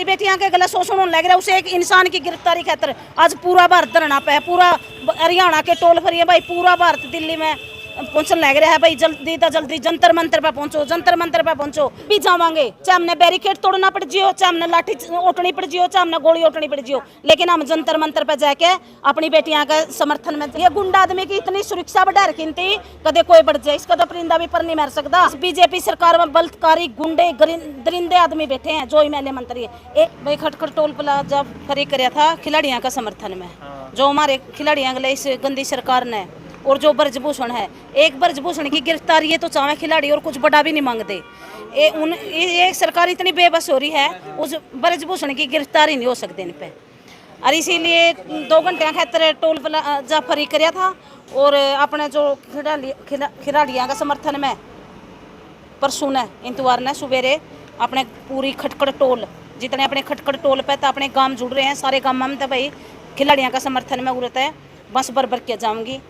बेटियां के गला शोषण होने लग रहा है, उसे एक इंसान की गिरफ्तारी खातर आज पूरा भारत धरना पे है, पूरा हरियाणा के टोल फ्री है भाई, पूरा भारत दिल्ली में पहुंचने लग रहा है भाई। जल्दी तो जल्दी जंतर मंतर पे पहुंचो, जंतर मंतर पे पहुंचो भी जावांगे, चाहे हमने बैरिकेड तोड़ना पड़ जियो, चाहे हमने लाठी उठनी पड़ जियो, चाहे हमने गोली उठनी पड़ जियो, लेकिन हम जंतर मंतर पे जाके अपनी बेटियां के समर्थन में। ये गुंडा आदमी की इतनी सुरक्षा बढ़ा रखी थी, कदे कोई बढ़ जाए इसका तो परिंदा भी पर नहीं मार सकता। बीजेपी सरकार में बलात्कारी गुंडे दरिंदे आदमी बैठे हैं जो एमएलए मंत्री है। भाई खटखट टोल प्लाजा फ्री कराया था खिलाड़ियों का समर्थन में, जो हमारे खिलाड़ियों के लिए इस गंदी सरकार ने, और जो ब्रजभूषण है, एक ब्रजभूषण की गिरफ्तारी है तो चाहे खिलाड़ी और कुछ बड़ा भी नहीं मांगते। ये सरकार इतनी बेबस हो रही है, उस ब्रजभूषण की गिरफ्तारी नहीं हो सकती इन पे, और इसीलिए 2 घंटे खातर टोल प्लाजा फ्री कराया था। और अपने जो खिलाड़ियों का समर्थन में परसों ने इतवार ने सवेरे अपने पूरी खटखट टोल, जितने अपने खटखट टोल पे तो अपने गांव जुड़ रहे हैं, सारे गांव में तो भाई खिलाड़ियों का समर्थन में उड़ता है। बस भर के जाऊंगी,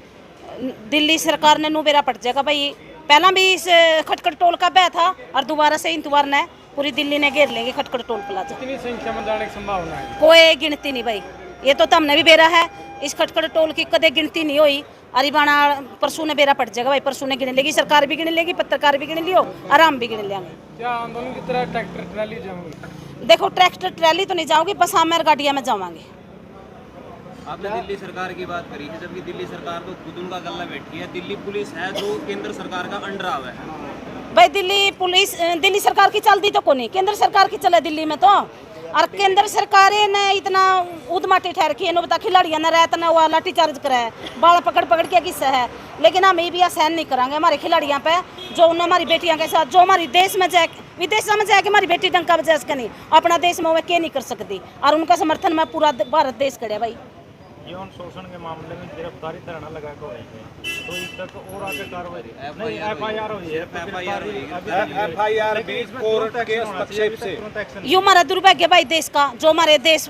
दिल्ली सरकार ने नू बेरा पट जाएगा भाई। पहला भी इस खटखट टोल का बह था और दोबारा से इतवार ने पूरी दिल्ली ने घेर लेंगे खटखट टोल प्लाजा। कितनी संख्या में जाने की संभावना है? कोई गिनती नहीं भाई, ये तो हमने भी बेरा है, इस खटखट टोल की कदे गिनती नहीं हुई। अरिबाना परसों ने बेरा पट जाएगा भाई, परसों ने गिन लेगी, सरकार भी गिन लेगी, पत्रकार भी गिन लियो, आराम भी गिन लेंगे। क्या आंदोलन की तरह ट्रैक्टर ट्रैली जाऊंगी? देखो ट्रैक्टर ट्रैली तो नहीं जाऊंगी, बस आमेर गाड़िया में जावांगे। आपने दिल्ली सरकार की बात करी है, जबकि दिल्ली सरकार तो खुद उनका गला बैठी है। दिल्ली पुलिस है जो केंद्र सरकार का अंडर आवा है भाई। दिल्ली पुलिस दिल्ली सरकार की चलती तो कोनी, केंद्र सरकार की चले दिल्ली में तो। और केंद्र सरकार ने इतना उदमाटी ठहर की बता, खिलाड़ियों ने रात ने हुआ लाठी चार्ज करा है, बाल पकड़ पकड़ के किस्सा है, लेकिन हम ये भी सहन नहीं करांगे हमारे खिलाड़ियों पे, जो उन्होंने हमारी बेटियों के साथ, जो हमारी देश में जाए विदेशों में जाके हमारी बेटी डंका बजा सके नहीं, अपना देश में वह क्या नहीं कर सकती, और उनका समर्थन में पूरा भारत देश करे भाई। यौन शोषण के मामले में गिरफ्तारी धरना लगा के हुई है, तो इस तक और आगे कार्रवाई नहीं, एफआईआर हुई है, एफआईआर भी कोर्ट के हस्तक्षेप से। ये हमारा दुर्भाग्य भाई देश का, जो हमारे देश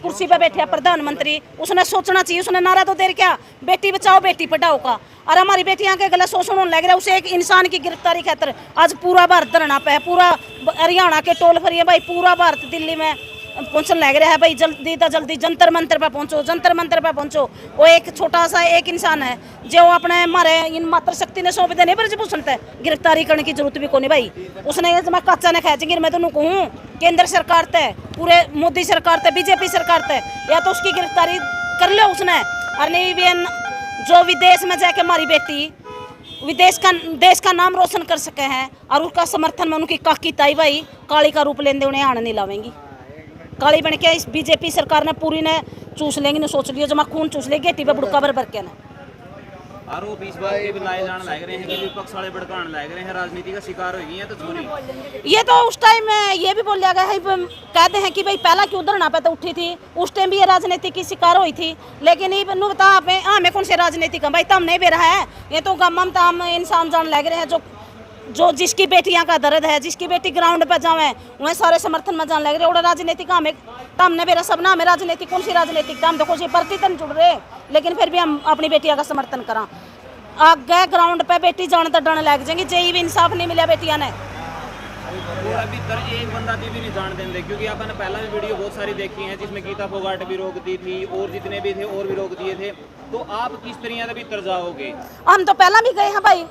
कुर्सी पे बैठे प्रधानमंत्री, उसने सोचना चाहिए, उसने नारा तो दे क्या बेटी बचाओ बेटी पढ़ाओ का, और हमारी बेटियां के गला शोषण होने लग रहा है, उसे एक इंसान की गिरफ्तारी खातर आज पूरा भारत धरना पे है, पूरा हरियाणा के टोल फ्री है भाई, पूरा भारत दिल्ली में पहुंचने लग रहा है भाई। जल्दी तो जल्दी जंतर मंतर पे पहुंचो, जंतर मंतर पे पहुंचो। वो एक छोटा सा एक इंसान है जो अपने हमारे इन मात्र शक्ति ने सौंप देने ब्रजभूषण तक गिरफ्तारी करने की जरूरत भी कोनी भाई। उसने मैं कच्चा ने खेचेंगे, मैं तो कहूँ केंद्र सरकार तय, पूरे मोदी सरकार तय, बीजेपी सरकार तय, या तो उसकी गिरफ्तारी कर लो उसने, और नहीं भी जो विदेश में जाके हमारी बेटी देश का नाम रोशन कर सके हैं, और उसका समर्थन में उनकी काकी ताई भाई काली का रूप लेंदे उन्हें आने नहीं लावेंगी। काली बन के इस बीजेपी सरकार ने पूरी ने चूस लेंगे, ने सोच लियो जो मैं खून चूस लेगी टीपे बुड़का भर भर के ना। आरोप इस बात के भी लाए जाने लग रहे हैं कि विपक्ष वाले भड़काने लग रहे हैं, राजनीति का शिकार हो गई है तो छोरी। ये तो उस टाइम ये भी बोला गया है, कहते हैं कि भाई पहला क्यों धरना पे तो उठी थी, उस टाइम भी ये राजनीति की शिकार हुई थी, लेकिन ये बता हमें कौन से राजनीति का भाई तम नहीं बे रहा है, ये तो गम तम इंसान जान लग रहे हैं, जो जिसकी बेटियां का दर्द है, जिसकी बेटी ग्राउंड पे जावे वह सारे समर्थन में जान लग रहे। और राजनीति का हमें हमने मेरा सबना हमें राजनीति कौन सी राजनीतिक हम देखो सी प्रति तन जुड़ रहे, लेकिन फिर भी हम अपनी बेटियां का समर्थन करा। आगे ग्राउंड पे बेटी जाने तो डरने लग जाएंगी, जे भी इंसाफ नहीं मिला बेटियां ने। अभी तक एक बंदा भी नहीं जान देंगे, क्योंकि आपने पहला भी वीडियो बहुत सारी देखी है जिसमें गीता फोगाट भी रोक दी थी, और जितने भी थे और भी रोक दिए थे, तो आप किस तरीके से भी तर जाओगे? हम तो पहला भी गए हैं भाई,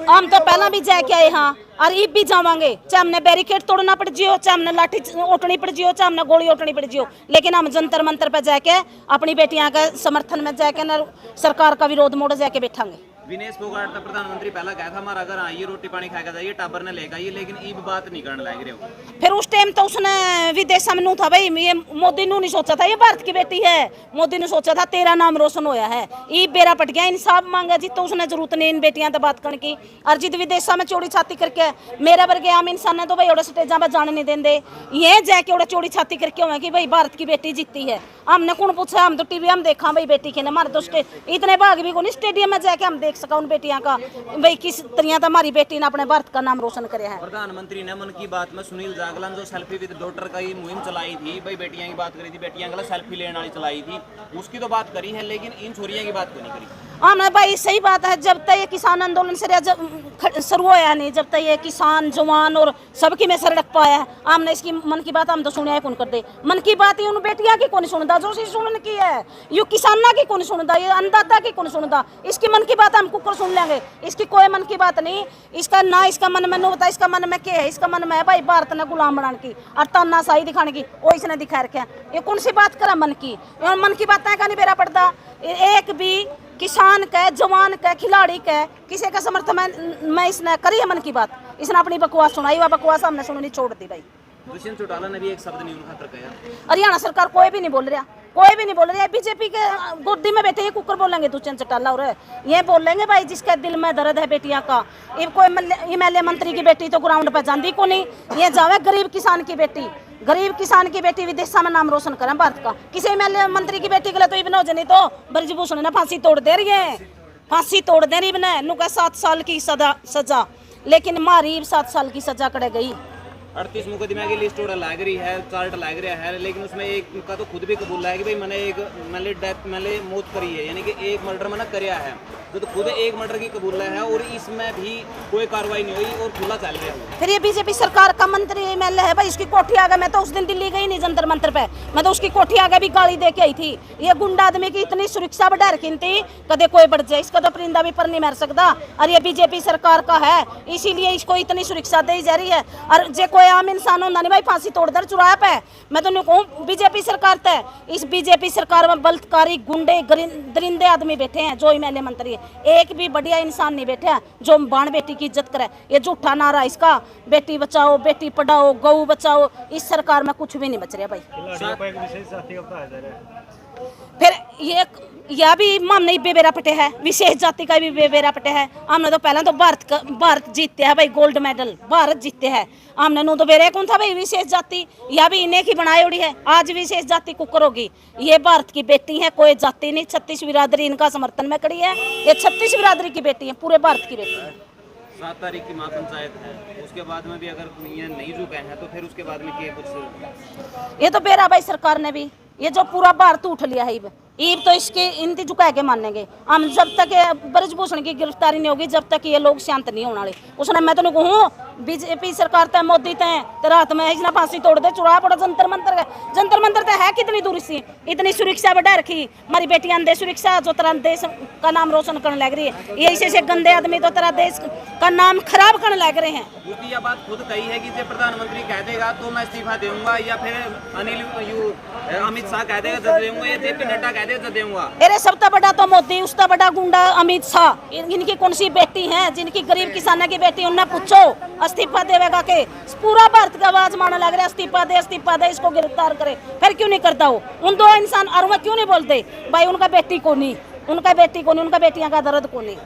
हम तो पहला भी जाके आए हाँ, और अब भी जावांगे, चाहे हमने बैरिकेड तोड़ना पड़ जियो, चाहे हमने लाठी उठनी पड़ जियो, चाहे हमने गोली उठनी पड़ जियो, लेकिन हम जंतर मंतर पे जाके अपनी बेटियां के समर्थन में जाके न सरकार का विरोध मोड़ जाके बैठांगे। विनेश फोगाट का प्रधानमंत्री पहला कहा था हमारा अगर आइए रोटी पानी खाकर जाइए, टाबर ने लेकर आइए, लेकिन ये बात नहीं करने लग रहे हो। फिर उस टाइम तो उसने विदेश में नू था भाई, ये मोदी नू नहीं सोचा था ये भारत की बेटी है, मोदी ने सोचा था तेरा नाम रोशन होया है, ये बेरा पट गया, इंसाफ मांगा जी, तो उसने जरूरत नहीं इन बेटियां तो बात करने की, और जिद विदेशा में चोरी छाती करके मेरे वर्गे आम इंसान तो भाई स्टेजा पर जाने नहीं देंगे, ये जाके चोरी छाती करके हुए कि भाई भारत की बेटी जीती है। हमने कौन पूछा, हम तो टीवी हम देखा भाई बेटी के हमारे तो इतने भाग भी को नहीं स्टेडियम में जाके हम देख सका उन बेटियां का भाई किस तरह तो हमारी बेटी ने अपने भारत का नाम रोशन कराया है। प्रधानमंत्री ने मन की बात में सुनील जागलन जो सेल्फी विद डॉटर का ही मुहिम चलाई थी, भाई बेटियां की बात करी थी, बेटियां के लिए सेल्फी लेने वाली चलाई थी, उसकी तो बात करी है, लेकिन इन छोरियों की बात क्यों नहीं करी? हमने भाई सही बात है, जब तक ये किसान आंदोलन से शुरू होया नहीं, जब तक ये किसान जवान और सबकी में सर रख पाया, हमने इसकी मन की बात हम तो सुनिया कौन कर दे। मन की बात ये बेटिया की कौन सुनता, जो सी सुनन की है यू किसाना की कौन सुनता, ये अन्नदाता की कौन सुनता। इसकी मन की बात हम कुकर सुन लेंगे, इसकी कोई मन की बात नहीं। इसका ना इसका मन मैंने बता, इसका मन में क्या है, इसका मन में है भाई भारत ने गुलाम बनाने की और तानाशाही दिखाने की, वो इसने दिखा रखे हैं। ये कौन सी बात करा मन की, मन की बात का नहीं बेरा पड़ता। एक भी किसान के, जवान के, खिलाड़ी के किसी का समर्थन मैं इसने करी है मन की बात, इसने अपनी बकवास सुनाई, वह बकवास हमने सुननी छोड़ दी भाई। दुष्यंत चौटाला ने भी एक शब्द नहीं उनका कहा। हरियाणा सरकार कोई भी नहीं बोल रहा, कोई भी नहीं बोल रहा है। बीजेपी के गोदी में बैठे ये कुकर बोलेंगे दुष्यंत चौटाला, और ये बोलेंगे भाई जिसके दिल में दर्द है बेटियां का। ये कोई एमएलए मंत्री की बेटी तो ग्राउंड पे जाती को नहीं, ये जावे गरीब किसान की बेटी, गरीब किसान की बेटी विदेशा में नाम रोशन करें भारत का। किसी एमएलए मंत्री की बेटी के लिए तो इबन नहीं तो ब्रजभूषण ने फांसी तोड़ दे रही है, फांसी तोड़ दे रही बने नुका 7 साल की सजा, लेकिन मारी 7 साल की सजा करे गई। 38 मुकदमे की लिस्ट लाग रही है, चार्ट लाग रहा है, लेकिन उसमें एक का तो खुद भी कबूल है कि भाई मैंने डेथ मैंने मौत करी है, यानी कि एक मर्डर मैंने कराया है, तो खुद एक मर्डर की कबूल है और इसमें भी कोई कार्रवाई नहीं हुई और खुला चल रहा है। फिर ये बीजेपी सरकार का मंत्री एमएलए है भाई, इसकी कोठी आ गए। मैं तो उस दिन दिल्ली गई नहीं जंतर मंतर पे, मैं तो उसकी कोठी आ गए भी गाली दे के आई थी। ये गुंडा आदमी की इतनी सुरक्षा बढ़ा रखी थी, कदे कोई बढ़ जाए इसका तो परिंदा भी पर नहीं मार सकता। और ये बीजेपी सरकार का है, इसीलिए इसको इतनी सुरक्षा दी जा रही है। और जे कोई आम इंसान होता नहीं भाई फांसी तोड़ दर चुराया पे, मैं तो नहीं कहूँ बीजेपी सरकार तय। इस बीजेपी सरकार में बलात्कारी गुंडे दरिंदे आदमी बैठे हैं, जो एमएलए मंत्री है। एक भी बढ़िया इंसान नहीं बैठा जो बाण बेटी की इज्जत करे। ये झूठा नारा इसका, बेटी बचाओ, बेटी पढ़ाओ, गऊ बचाओ, इस सरकार में कुछ भी नहीं बच रहा भाई। खिलाड़ियों को एक विशेष जाति का बताया जा रहा है। फिर यह भी हमने बेबेरा पटे है, विशेष जाति का भी बेबेरा पटे है। हमने तो पहले तो भारत जीतते हैं भाई, गोल्ड मेडल भारत जीतते हैं। हमने नो तो बेरे कौन था भाई विशेष जाति, यह भी इन्हें की बनाई उड़ी है। आज विशेष जाति कुकर होगी, ये भारत की बेटी है, कोई जाति नहीं। 36 बिरादरी इनका समर्थन में खड़ी है, ये 36 बिरादरी की बेटी है, पूरे भारत की बेटी है। 7 तारीख की महापंचायत है, उसके बाद में भी अगर ये नहीं झुके हैं तो फिर उसके बाद में क्या कुछ। ये तो बेरा भाई सरकार ने भी, ये जो पूरा भारत उठ लिया है ईब तो इसके इनती झुका के मानेंगे हम। जब तक ब्रजभूषण की गिरफ्तारी नहीं होगी, जब तक ये लोग शांत नहीं होने वाले। उसने मैं तो नहीं कहूँ बीजेपी सरकार तय मोदी तय रात में इसने फांसी तोड़ दे, चुरा पड़ा जंतर मंतर तय है कितनी दूरी से, इतनी सुरक्षा बढ़ा रखी। हमारी बेटियां दे सुरक्षा जो तेरा देश का नाम रोशन करने लग रही है, ये ऐसे गंदे आदमी तो तेरा देश का नाम खराब करने लग रहे हैं। उसकी यह बात खुद कही है कि जब प्रधानमंत्री कह देगा तो मैं इस्तीफा दूंगा, या फिर अमित शाह कह देगा जब दूंगा, या जेपी नड्डा कह देगा जब दूंगा। अरे सबसे बड़ा तो मोदी, उसका बड़ा गुंडा अमित शाह। इनकी कौन सी बेटी है जिनकी गरीब किसाना की बेटी, उन्हें पूछो इस्तीफा देवेगा के। पूरा भारत का आवाज मारने लग रहा है इस्तीफा दे, इसको गिरफ्तार करे। फिर क्यों नहीं करता वो? उन दो इंसान और क्यों नहीं बोलते भाई उनका बेटी को नहीं, उनका बेटियां का दर्द को नहीं।